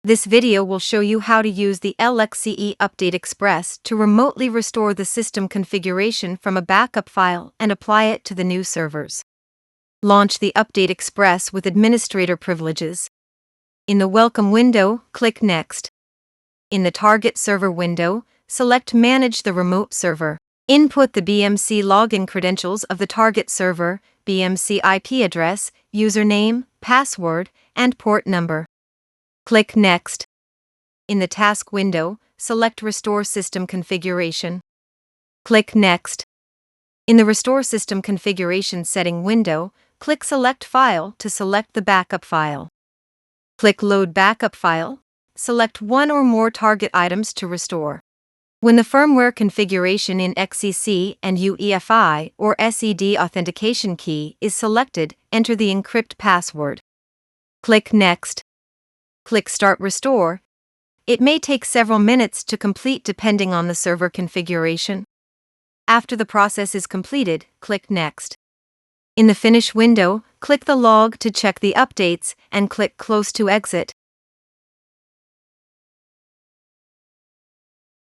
This video will show you how to use the LXCE UpdateXpress to remotely restore the system configuration from a backup file and apply it to the new servers. Launch the UpdateXpress with administrator privileges. In the Welcome window, click Next. In the Target Server window, select Manage the Remote Server. Input the BMC login credentials of the target server, BMC IP address, username, password, and port number. Click Next. In the Task window, select Restore System Configuration. Click Next. In the Restore System Configuration setting window, click Select File to select the backup file. Click Load Backup File. Select one or more target items to restore. When the firmware configuration in LXCE and UEFI or SED authentication key is selected, enter the encrypt password. Click Next. Click Start Restore. It may take several minutes to complete depending on the server configuration. After the process is completed, click Next. In the Finish window, click the log to check the updates and click Close to exit.